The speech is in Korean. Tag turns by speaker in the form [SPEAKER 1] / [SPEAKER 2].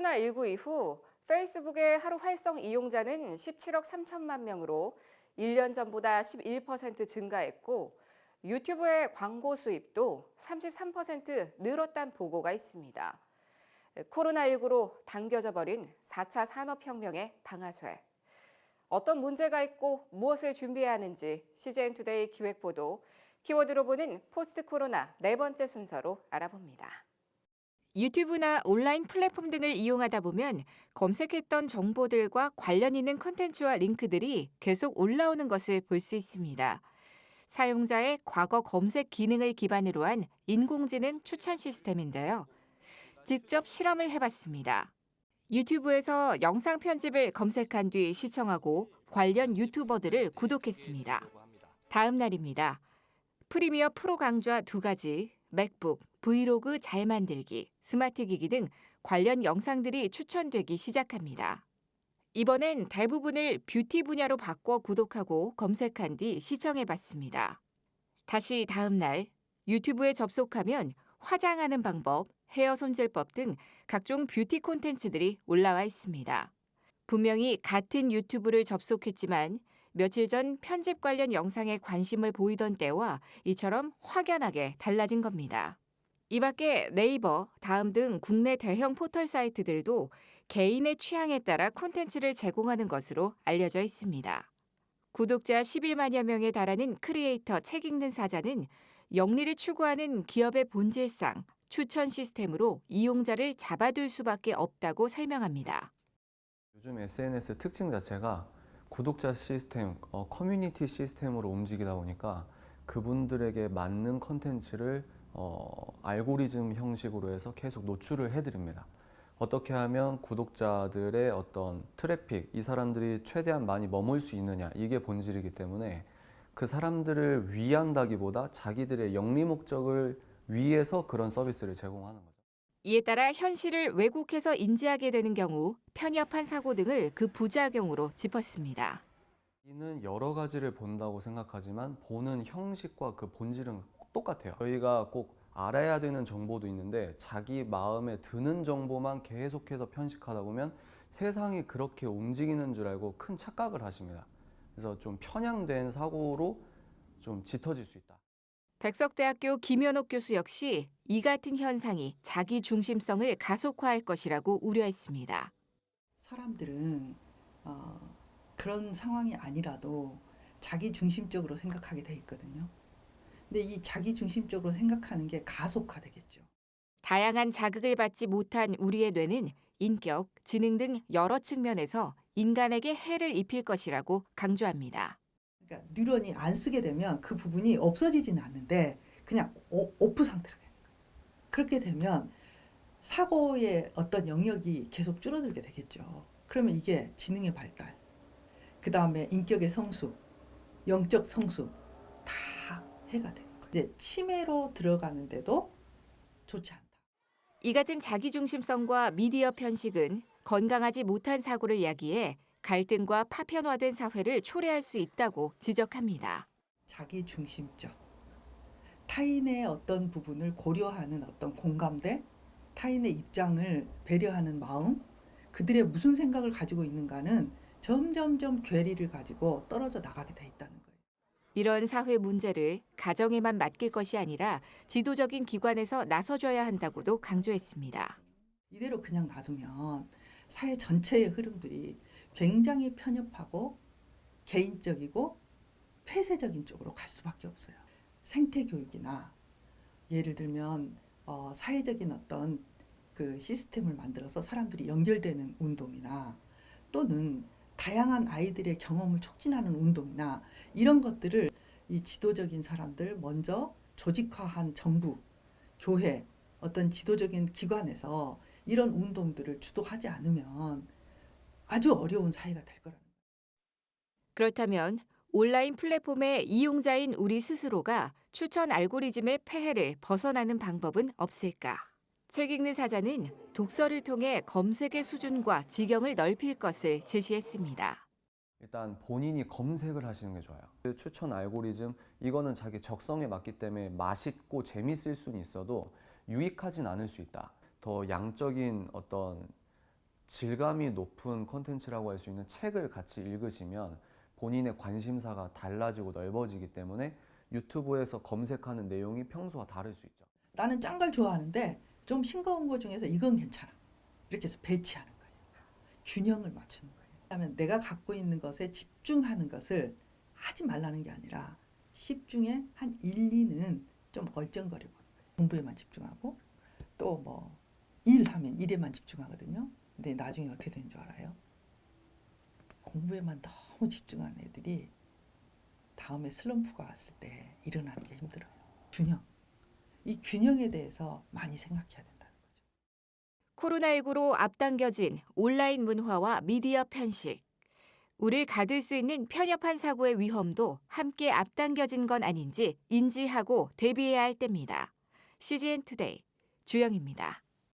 [SPEAKER 1] 코로나19 이후 페이스북의 하루 활성 이용자는 17억 3천만 명으로 1년 전보다 11% 증가했고 유튜브의 광고 수입도 33% 늘었다는 보고가 있습니다. 코로나19로 당겨져 버린 4차 산업혁명의 방아쇠. 어떤 문제가 있고 무엇을 준비해야 하는지 CGN투데이 기획보도 키워드로 보는 포스트 코로나 네 번째 순서로 알아봅니다. 유튜브나 온라인 플랫폼 등을 이용하다 보면 검색했던 정보들과 관련 있는 콘텐츠와 링크들이 계속 올라오는 것을 볼 수 있습니다. 사용자의 과거 검색 기능을 기반으로 한 인공지능 추천 시스템인데요. 직접 실험을 해봤습니다. 유튜브에서 영상 편집을 검색한 뒤 시청하고 관련 유튜버들을 구독했습니다. 다음 날입니다. 프리미어 프로 강좌 2가지, 맥북, 브이로그 잘 만들기, 스마트 기기 등 관련 영상들이 추천되기 시작합니다. 이번엔 대부분을 뷰티 분야로 바꿔 구독하고 검색한 뒤 시청해봤습니다. 다시 다음 날 유튜브에 접속하면 화장하는 방법, 헤어 손질법 등 각종 뷰티 콘텐츠들이 올라와 있습니다. 분명히 같은 유튜브를 접속했지만 며칠 전 편집 관련 영상에 관심을 보이던 때와 이처럼 확연하게 달라진 겁니다. 이 밖에 네이버, 다음 등 국내 대형 포털 사이트들도 개인의 취향에 따라 콘텐츠를 제공하는 것으로 알려져 있습니다. 구독자 11만여 명에 달하는 크리에이터 책 읽는 사자는 영리를 추구하는 기업의 본질상 추천 시스템으로 이용자를 잡아둘 수밖에 없다고 설명합니다.
[SPEAKER 2] 요즘 SNS 특징 자체가 구독자 시스템, 커뮤니티 시스템으로 움직이다 보니까 그분들에게 맞는 컨텐츠를 알고리즘 형식으로 해서 계속 노출을 해드립니다. 어떻게 하면 구독자들의 어떤 트래픽, 이 사람들이 최대한 많이 머물 수 있느냐, 이게 본질이기 때문에 그 사람들을 위한다기보다 자기들의 영리 목적을 위해서 그런 서비스를 제공하는 거죠.
[SPEAKER 1] 이에 따라 현실을 왜곡해서 인지하게 되는 경우 편협한 사고 등을 그 부작용으로 짚었습니다.
[SPEAKER 2] 이는 여러 가지를 본다고 생각하지만 보는 형식과 그 본질은 똑같아요. 저희가 꼭 알아야 되는 정보도 있는데 자기 마음에 드는 정보만 계속해서 편식하다 보면 세상이 그렇게 움직이는 줄 알고 큰 착각을 하십니다. 그래서 좀 편향된 사고로 좀 짙어질 수 있다.
[SPEAKER 1] 백석대학교 김현옥 교수 역시 이 같은 현상이 자기 중심성을 가속화할 것이라고 우려했습니다.
[SPEAKER 3] 사람들은 그런 상황이 아니라도 자기 중심적으로 생각하게 돼 있거든요. 근데 이 자기 중심적으로 생각하는 게 가속화되겠죠.
[SPEAKER 1] 다양한 자극을 받지 못한 우리의 뇌는 인격, 지능 등 여러 측면에서 인간에게 해를 입힐 것이라고 강조합니다.
[SPEAKER 3] 그러니까 뉴런이 안 쓰게 되면 그 부분이 없어지지는 않는데 그냥 오프 상태가 돼요. 그렇게 되면 사고의 어떤 영역이 계속 줄어들게 되겠죠. 그러면 이게 지능의 발달, 그 다음에 인격의 성숙, 영적 성숙 다 해가 되는 거예요. 이제 치매로 들어가는데도 좋지 않다.
[SPEAKER 1] 이 같은 자기중심성과 미디어 편식은 건강하지 못한 사고를 야기해 갈등과 파편화된 사회를 초래할 수 있다고 지적합니다.
[SPEAKER 3] 자기 중심적, 타인의 어떤 부분을 고려하는 어떤 공감대, 타인의 입장을 배려하는 마음, 그들의 무슨 생각을 가지고 있는가는 점점점 괴리를 가지고 떨어져 나가게 돼 있다는 거예요.
[SPEAKER 1] 이런 사회 문제를 가정에만 맡길 것이 아니라 지도적인 기관에서 나서줘야 한다고도 강조했습니다.
[SPEAKER 3] 이대로 그냥 놔두면 사회 전체의 흐름들이 굉장히 편협하고 개인적이고 폐쇄적인 쪽으로 갈 수밖에 없어요. 생태 교육이나 예를 들면 사회적인 어떤 그 시스템을 만들어서 사람들이 연결되는 운동이나 또는 다양한 아이들의 경험을 촉진하는 운동이나 이런 것들을 이 지도적인 사람들 먼저 조직화한 정부, 교회, 어떤 지도적인 기관에서 이런 운동들을 주도하지 않으면 아주 어려운 사회가 될 거라는 거예요.
[SPEAKER 1] 그렇다면 온라인 플랫폼의 이용자인 우리 스스로가 추천 알고리즘의 폐해를 벗어나는 방법은 없을까? 책 읽는 사자는 독서를 통해 검색의 수준과 지경을 넓힐 것을 제시했습니다.
[SPEAKER 2] 일단 본인이 검색을 하시는 게 좋아요. 그 추천 알고리즘, 이거는 자기 적성에 맞기 때문에 맛있고 재밌을 수는 있어도 유익하진 않을 수 있다. 더 양적인 어떤 질감이 높은 콘텐츠라고 할 수 있는 책을 같이 읽으시면 본인의 관심사가 달라지고 넓어지기 때문에 유튜브에서 검색하는 내용이 평소와 다를 수 있죠.
[SPEAKER 3] 나는 짠 걸 좋아하는데 좀 싱거운 거 중에서 이건 괜찮아. 이렇게 해서 배치하는 거예요. 균형을 맞추는 거예요. 그러면 내가 갖고 있는 것에 집중하는 것을 하지 말라는 게 아니라 10 중에 한 1, 2는 좀 얼쩡거려 보는 거예요. 공부에만 집중하고 또 뭐 일하면 일에만 집중하거든요. 근데 나중에 어떻게 되는 줄 알아요? 공부에만 너무 집중하는 애들이 다음에 슬럼프가 왔을 때 일어나는 게 힘들어요. 균형. 이 균형에 대해서 많이 생각해야 된다는 거죠.
[SPEAKER 1] 코로나19로 앞당겨진 온라인 문화와 미디어 편식. 우릴 가둘 수 있는 편협한 사고의 위험도 함께 앞당겨진 건 아닌지 인지하고 대비해야 할 때입니다. CGN 투데이 주영입니다.